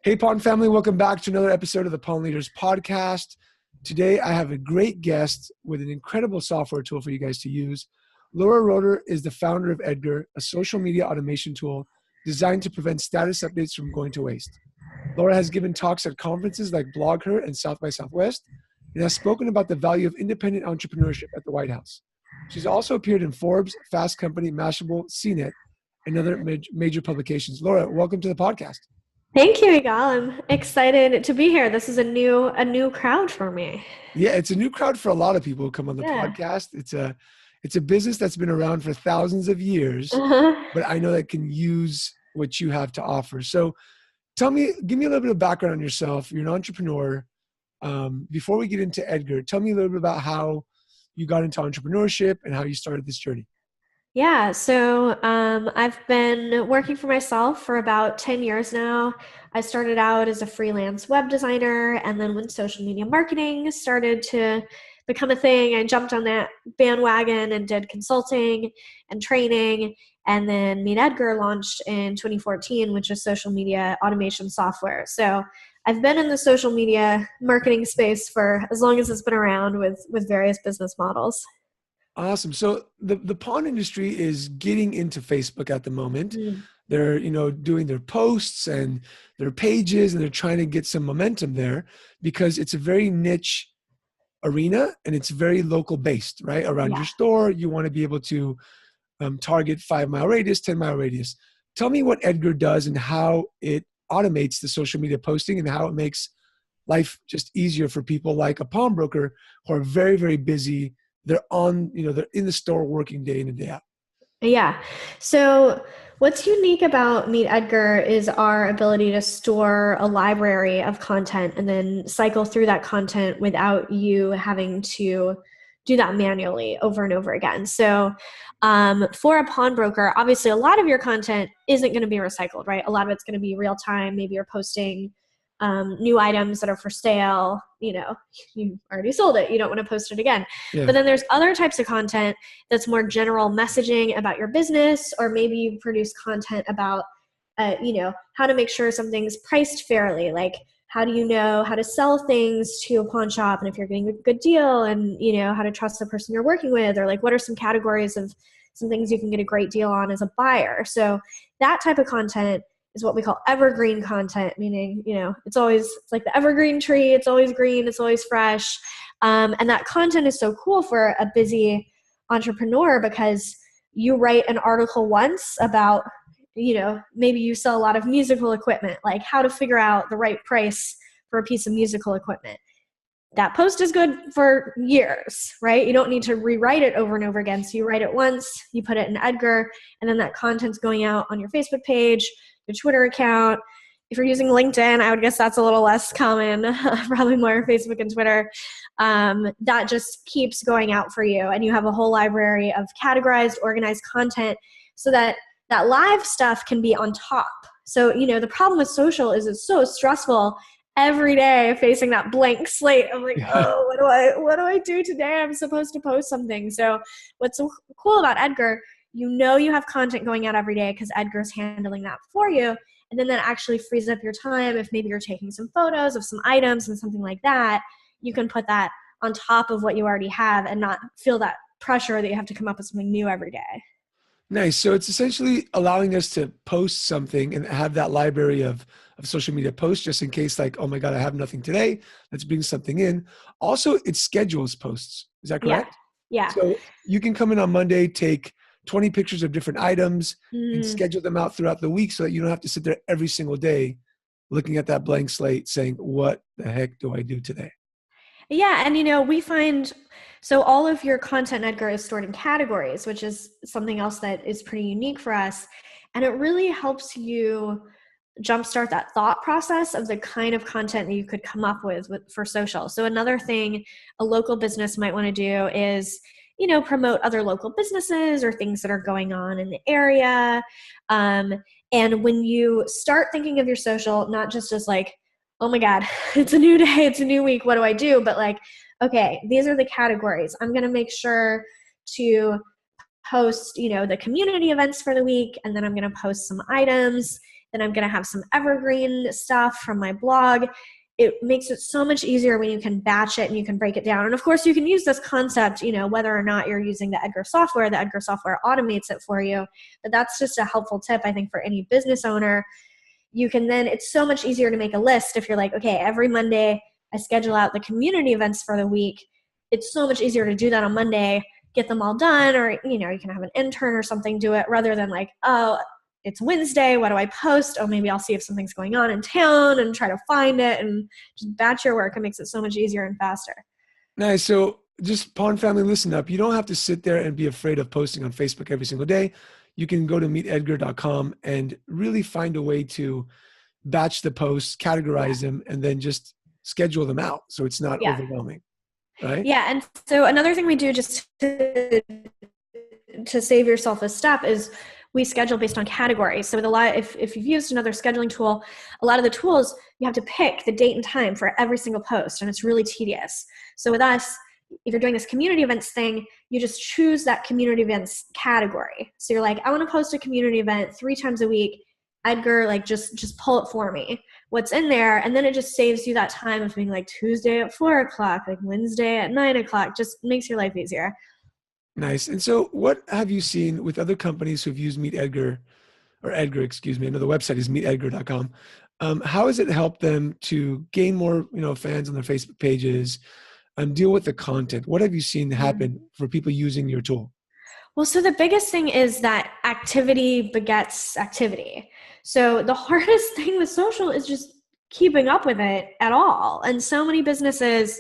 Hey, Pawn family, welcome back to another episode of the Pawn Leaders podcast. Today, I have a great guest with an incredible software tool for you guys to use. Roeder is the founder of Edgar, a social media automation tool designed to prevent status updates from going to waste. Laura has given talks at conferences like BlogHer and South by Southwest, and has spoken about the value of independent entrepreneurship at the White House. She's also appeared in Forbes, Fast Company, Mashable, CNET, and other major publications. Laura, welcome to the podcast. Thank you, Yigal. I'm excited to be here. This is a new crowd for me. Yeah, it's a new crowd for a lot of people who come on the podcast. It's a business that's been around for thousands of years, but I know that can use what you have to offer. So give me a little bit of background on yourself. You're an entrepreneur. Before we get into Edgar, tell me a little bit about how you got into entrepreneurship and how you started this journey. Yeah, so I've been working for myself for about 10 years now. I started out as a freelance web designer, and then when social media marketing started to become a thing, I jumped on that bandwagon and did consulting and training. And then Meet Edgar launched in 2014, which is social media automation software. So I've been in the social media marketing space for as long as it's been around with various business models. Awesome. So the pawn industry is getting into Facebook at the moment. They're, doing their posts and their pages, and they're trying to get some momentum there because it's a very niche arena and it's very local based, right? Around your store, you want to be able to target 5-mile radius, 10-mile radius. Tell me what Edgar does and how it automates the social media posting and how it makes life just easier for people like a pawnbroker who are very, very busy. They're they're in the store working day in and day out. Yeah. So what's unique about Meet Edgar is our ability to store a library of content and then cycle through that content without you having to do that manually over and over again. So for a pawnbroker, obviously a lot of your content isn't going to be recycled, right? A lot of it's going to be real time. Maybe you're posting new items that are for sale. You already sold it. You don't want to post it again. Yeah. But then there's other types of content that's more general messaging about your business, or maybe you produce content about, how to make sure something's priced fairly. Like, how do you know how to sell things to a pawn shop, and if you're getting a good deal, and how to trust the person you're working with, or like what are some categories of some things you can get a great deal on as a buyer. So that type of content is what we call evergreen content, meaning, it's like the evergreen tree. It's always green. It's always fresh. And that content is so cool for a busy entrepreneur because you write an article once about, maybe you sell a lot of musical equipment, like how to figure out the right price for a piece of musical equipment. That post is good for years, right? You don't need to rewrite it over and over again. So you write it once, you put it in Edgar, and then that content's going out on your Facebook page, your Twitter account. If you're using LinkedIn, I would guess that's a little less common, probably more Facebook and Twitter. That just keeps going out for you. And you have a whole library of categorized, organized content so that live stuff can be on top. So, the problem with social is it's so stressful every day facing that blank slate. I'm like, what do I do today? I'm supposed to post something. So what's so cool about Edgar, you have content going out every day because Edgar's handling that for you. And then that actually frees up your time. If maybe you're taking some photos of some items and something like that, you can put that on top of what you already have and not feel that pressure that you have to come up with something new every day. Nice. So it's essentially allowing us to post something and have that library of social media posts just in case, like, oh my God, I have nothing today. Let's bring something in. Also, it schedules posts. Is that correct? Yeah. So you can come in on Monday, take 20 pictures of different items and schedule them out throughout the week so that you don't have to sit there every single day looking at that blank slate saying, what the heck do I do today? Yeah. And, we find, so all of your content, Edgar, is stored in categories, which is something else that is pretty unique for us. And it really helps you jumpstart that thought process of the kind of content that you could come up with for social. So another thing a local business might want to do is, promote other local businesses or things that are going on in the area. And when you start thinking of your social, not just as like, oh my God, it's a new day, it's a new week, what do I do? But like, okay, these are the categories. I'm going to make sure to post, the community events for the week, and then I'm going to post some items Then I'm going to have some evergreen stuff from my blog. It makes it so much easier when you can batch it and you can break it down. And of course, you can use this concept, whether or not you're using the Edgar software automates it for you. But that's just a helpful tip, I think, for any business owner. You can then, it's so much easier to make a list if you're like, okay, every Monday I schedule out the community events for the week. It's so much easier to do that on Monday, get them all done, or, you can have an intern or something do it rather than like, oh, it's Wednesday, what do I post? Oh, maybe I'll see if something's going on in town and try to find it, and just batch your work. It makes it so much easier and faster. Nice. So just Pawn family, listen up. You don't have to sit there and be afraid of posting on Facebook every single day. You can go to meetedgar.com and really find a way to batch the posts, categorize them, and then just schedule them out so it's not overwhelming. Right? Yeah. And so another thing we do just to save yourself a step is we schedule based on categories. So with a lot, if you've used another scheduling tool, a lot of the tools, you have to pick the date and time for every single post, and it's really tedious. So with us, if you're doing this community events thing, you just choose that community events category. So you're like, I want to post a community event 3 times a week. Edgar, like just pull it for me. What's in there? And then it just saves you that time of being like Tuesday at 4:00, like Wednesday at 9:00, just makes your life easier. Nice. And so what have you seen with other companies who've used Edgar, I know the website is meetedgar.com. How has it helped them to gain more, fans on their Facebook pages and deal with the content? What have you seen happen for people using your tool? Well, so the biggest thing is that activity begets activity. So the hardest thing with social is just keeping up with it at all. And so many businesses,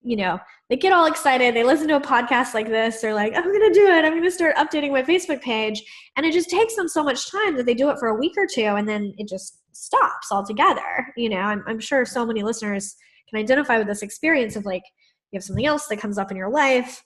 they get all excited. They listen to a podcast like this. They're like, I'm going to do it. I'm going to start updating my Facebook page. And it just takes them so much time that they do it for a week or two, and then it just stops altogether. I'm sure so many listeners can identify with this experience of like, you have something else that comes up in your life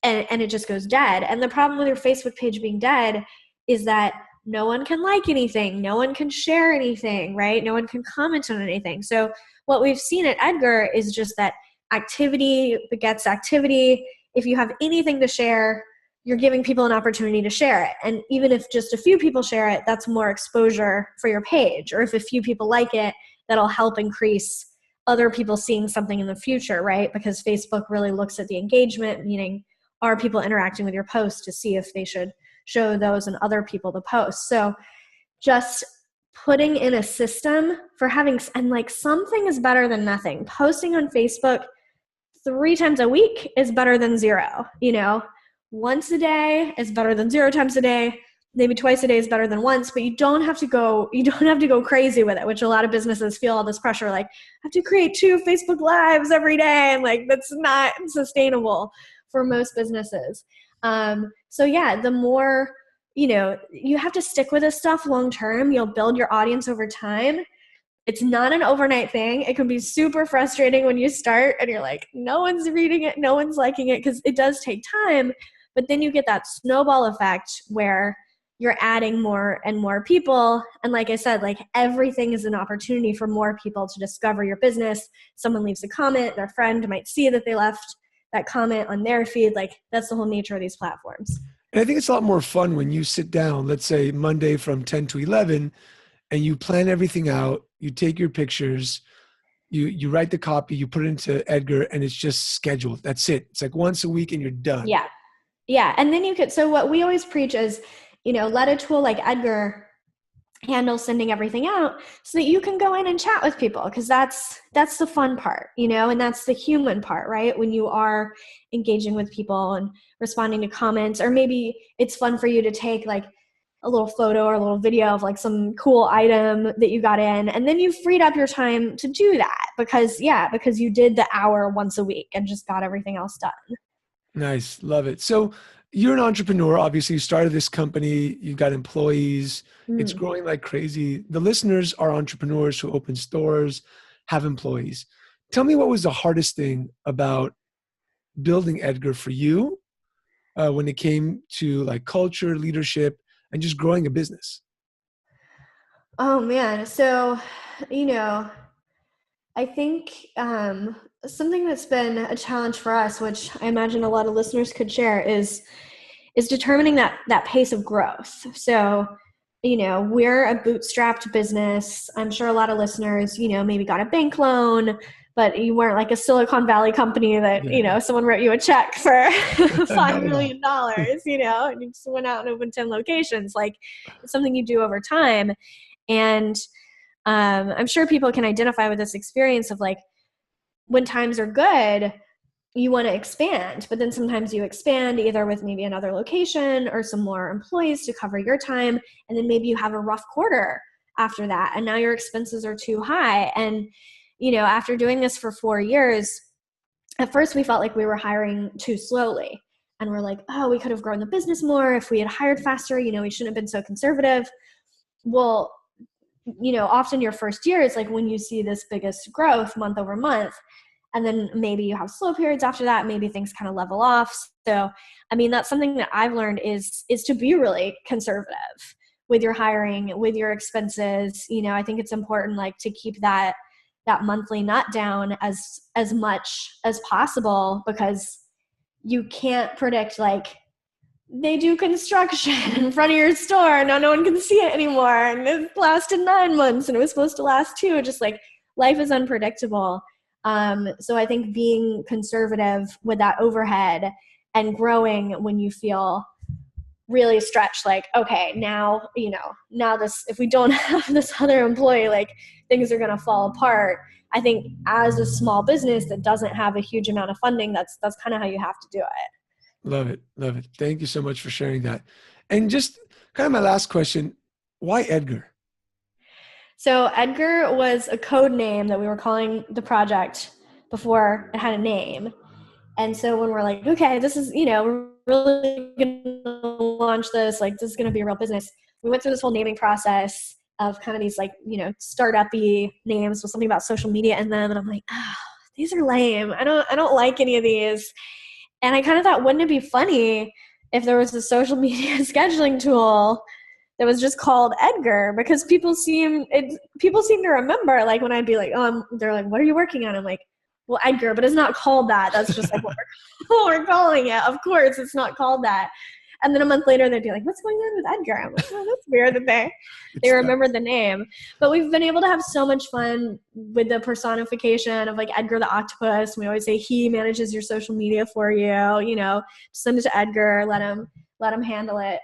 and it just goes dead. And the problem with your Facebook page being dead is that no one can like anything. No one can share anything, right? No one can comment on anything. So what we've seen at Edgar is just that activity begets activity. If you have anything to share, you're giving people an opportunity to share it. And even if just a few people share it, that's more exposure for your page. Or if a few people like it, that'll help increase other people seeing something in the future, right? Because Facebook really looks at the engagement, meaning are people interacting with your post, to see if they should show those and other people the post. So just putting in a system for having, and like something is better than nothing. Posting on Facebook 3 times a week is better than 0. Once a day is better than 0 times a day. Maybe twice a day is better than once, but you don't have to go crazy with it, which a lot of businesses feel all this pressure, like I have to create 2 Facebook lives every day. And like, that's not sustainable for most businesses. So yeah, the more, you have to stick with this stuff long-term. You'll build your audience over time. It's not an overnight thing. It can be super frustrating when you start and you're like, no one's reading it, no one's liking it, because it does take time. But then you get that snowball effect where you're adding more and more people. And like I said, like everything is an opportunity for more people to discover your business. Someone leaves a comment, their friend might see that they left that comment on their feed. Like that's the whole nature of these platforms. And I think it's a lot more fun when you sit down, let's say Monday from 10 to 11, and you plan everything out. You take your pictures, you write the copy, you put it into Edgar, and it's just scheduled. That's it. It's like once a week and you're done. Yeah. Yeah. And then so what we always preach is, let a tool like Edgar handle sending everything out so that you can go in and chat with people, because that's the fun part, and that's the human part, right? When you are engaging with people and responding to comments, or maybe it's fun for you to take like a little photo or a little video of like some cool item that you got in, and then you freed up your time to do that because you did the hour once a week and just got everything else done. Nice. Love it. So you're an entrepreneur. Obviously, you started this company. You've got employees. It's growing like crazy. The listeners are entrepreneurs who open stores, have employees. Tell me, what was the hardest thing about building Edgar for you when it came to like culture, leadership, and just growing a business? Oh man. So, I think something that's been a challenge for us, which I imagine a lot of listeners could share, is determining that pace of growth. So we're a bootstrapped business. I'm sure a lot of listeners, maybe got a bank loan, but you weren't like a Silicon Valley company that, Yeah. someone wrote you a check for $5 Yeah. million, and you just went out and opened 10 locations. Like, it's something you do over time. And I'm sure people can identify with this experience of like, when times are good, you want to expand, but then sometimes you expand either with maybe another location or some more employees to cover your time. And then maybe you have a rough quarter after that, and now your expenses are too high. And, after doing this for 4 years, at first we felt like we were hiring too slowly. And we're like, oh, we could have grown the business more if we had hired faster. We shouldn't have been so conservative. Well, often your first year is like when you see this biggest growth month over month. And then maybe you have slow periods after that. Maybe things kind of level off. So, that's something that I've learned is to be really conservative with your hiring, with your expenses. I think it's important like to keep that monthly nut down as much as possible, because you can't predict like they do construction in front of your store. Now no one can see it anymore. And it lasted 9 months and it was supposed to last 2. Just like life is unpredictable. So I think being conservative with that overhead and growing when you feel really stretched, like, okay, now this, if we don't have this other employee, like things are going to fall apart. I think as a small business that doesn't have a huge amount of funding, that's kind of how you have to do it. Love it. Love it. Thank you so much for sharing that. And just kind of my last question, why Edgar? So Edgar was a code name that we were calling the project before it had a name. And so when we're like, okay, this is, we're really going to launch this, like this is going to be a real business. We went through this whole naming process of kind of these like, startup-y names with something about social media in them. And I'm like, oh, these are lame. I don't like any of these. And I kind of thought, wouldn't it be funny if there was a social media scheduling tool that was just called Edgar? Because people seem to remember, like when I'd be like, oh, they're like, what are you working on? I'm like, well, Edgar, but it's not called that. That's just like what we're calling it. Of course, it's not called that. And then a month later, they'd be like, what's going on with Edgar? I'm like, oh, that's weird that they remember the name. But we've been able to have so much fun with the personification of like Edgar the octopus. We always say he manages your social media for you, send it to Edgar, let him handle it.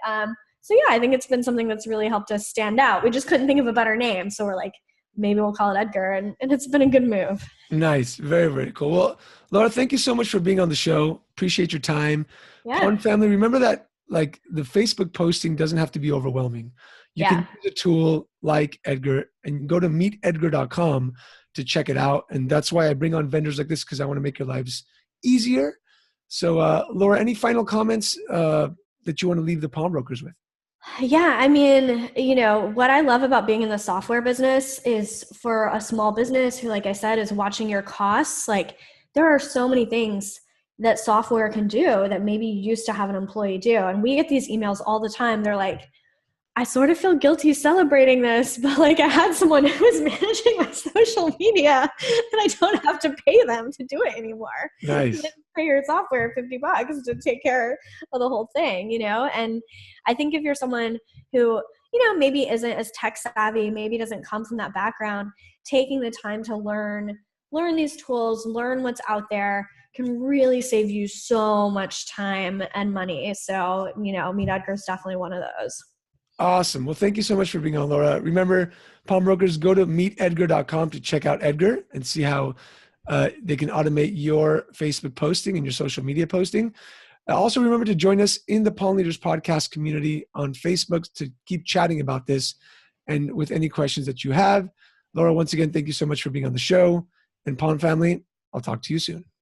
So yeah, I think it's been something that's really helped us stand out. We just couldn't think of a better name. So we're like, maybe we'll call it Edgar. And it's been a good move. Nice. Very, very cool. Well, Laura, thank you so much for being on the show. Appreciate your time. Yeah. Pawn family, remember that like the Facebook posting doesn't have to be overwhelming. You can use a tool like Edgar and go to meetedgar.com to check it out. And that's why I bring on vendors like this, because I want to make your lives easier. So Laura, any final comments that you want to leave the pawnbrokers with? Yeah, I mean, what I love about being in the software business is for a small business who, like I said, is watching your costs. Like there are so many things that software can do that maybe you used to have an employee do. And we get these emails all the time. They're like, I sort of feel guilty celebrating this, but like I had someone who was managing my social media and I don't have to pay them to do it anymore. Nice. You pay your software $50 to take care of the whole thing, And I think if you're someone who, maybe isn't as tech savvy, maybe doesn't come from that background, taking the time to learn these tools, learn what's out there can really save you so much time and money. So, Meet Edgar is definitely one of those. Awesome. Well, thank you so much for being on, Laura. Remember, pawnbrokers, go to meetedgar.com to check out Edgar and see how they can automate your Facebook posting and your social media posting. Also, remember to join us in the Pawn Leaders podcast community on Facebook to keep chatting about this and with any questions that you have. Laura, once again, thank you so much for being on the show. And Pawn family, I'll talk to you soon.